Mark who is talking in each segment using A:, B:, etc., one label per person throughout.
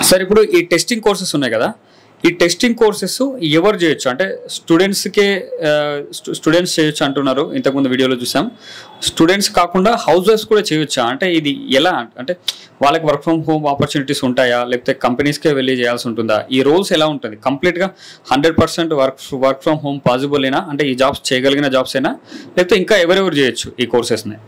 A: Sir ఇప్పుడు ఈ testing courses ఉన్నాయి కదా, ఈ టెస్టింగ్ కోర్సెస్ ఎవరు చేయొచ్చు? అంటే స్టూడెంట్స్కే స్టూడెంట్స్ చేయొచ్చు అంటున్నారు, ఇంతకుముందు వీడియోలో చూసాం. స్టూడెంట్స్ కాకుండా హౌస్ వైఫ్స్ కూడా చేయొచ్చా? అంటే ఇది ఎలా? అంటే వాళ్ళకి వర్క్ ఫ్రమ్ హోమ్ ఆపర్చునిటీస్ ఉంటాయా, లేకపోతే కంపెనీస్కే వెళ్ళి చేయాల్సి ఉంటుందా? ఈ రోల్స్ ఎలా ఉంటుంది? కంప్లీట్గా 100% వర్క్ ఫ్రమ్ హోమ్ పాసిబుల్ అయినా, అంటే ఈ జాబ్స్ చేయగలిగిన జాబ్స్ అయినా, లేకపోతే ఇంకా ఎవరెవరు చేయొచ్చు ఈ కోర్సెస్ని?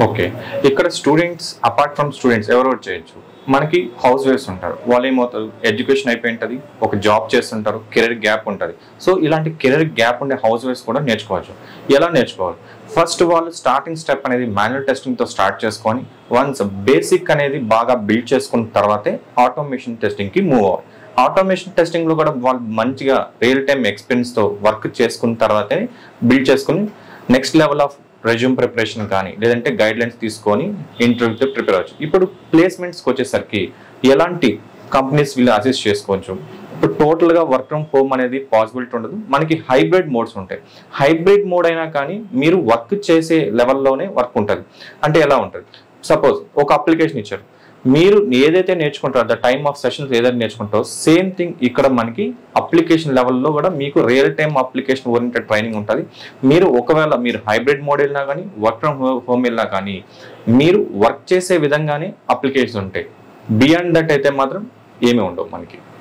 B: ఓకే, ఇక్కడ స్టూడెంట్స్ అపార్ట్ ఫ్రమ్ స్టూడెంట్స్ ఎవరెవరు చేయొచ్చు? మనకి హౌస్ వైఫ్స్ ఉంటారు, వాళ్ళు ఏమవుతారు, ఎడ్యుకేషన్ అయిపోయి ఉంటుంది, ఒక జాబ్ చేస్తుంటారు, కెరీర్ గ్యాప్ ఉంటుంది. సో ఇలాంటి కెరీర్ గ్యాప్ ఉండే హౌస్ వైఫ్స్ కూడా నేర్చుకోవచ్చు. ఎలా నేర్చుకోవాలి? ఫస్ట్ వాళ్ళు స్టార్టింగ్ స్టెప్ అనేది మాన్యువల్ టెస్టింగ్తో స్టార్ట్ చేసుకొని వన్స్ బేసిక్ అనేది బాగా బిల్డ్ చేసుకున్న తర్వాతే ఆటోమేషన్ టెస్టింగ్కి మూవ్ అవ్వాలి. ఆటోమేషన్ టెస్టింగ్లో కూడా వాళ్ళు మంచిగా రియల్ టైమ్ ఎక్స్పీరియన్స్తో వర్క్ చేసుకున్న తర్వాతే బిల్డ్ చేసుకుని next level of resume preparation కానీ లేదంటే గైడ్ లైన్స్ తీసుకొని ఇంటర్వ్యూతో ప్రిపేర్ అవ్వచ్చు. ఇప్పుడు ప్లేస్మెంట్స్కి వచ్చేసరికి ఎలాంటి కంపెనీస్ వీళ్ళు అసిస్ట్ చేసుకోవచ్చు. ఇప్పుడు టోటల్గా వర్క్ ఫ్రమ్ హోమ్ అనేది పాసిబిలిటీ ఉండదు, మనకి హైబ్రిడ్ మోడ్స్ ఉంటాయి. హైబ్రిడ్ మోడ్ అయినా కానీ మీరు వర్క్ చేసే లెవెల్లోనే వర్క్ ఉంటుంది. అంటే ఎలా ఉంటుంది? సపోజ్ ఒక అప్లికేషన్ ఇచ్చారు, మీరు ఏదైతే నేర్చుకుంటారో ద టైమ్ ఆఫ్ సెషన్స్ ఏదైతే నేర్చుకుంటారో సేమ్ థింగ్ ఇక్కడ మనకి అప్లికేషన్ లెవెల్లో కూడా మీకు real time application oriented training ఉంటుంది. మీరు ఒకవేళ మీరు హైబ్రిడ్ మోడ్ వెళ్ళినా కానీ వర్క్ ఫ్రమ్ హోమ్ వెళ్ళినా కానీ మీరు వర్క్ చేసే విధంగానే అప్లికేషన్స్ ఉంటాయి. బియాండ్ దట్ అయితే మాత్రం ఏమీ ఉండవు మనకి.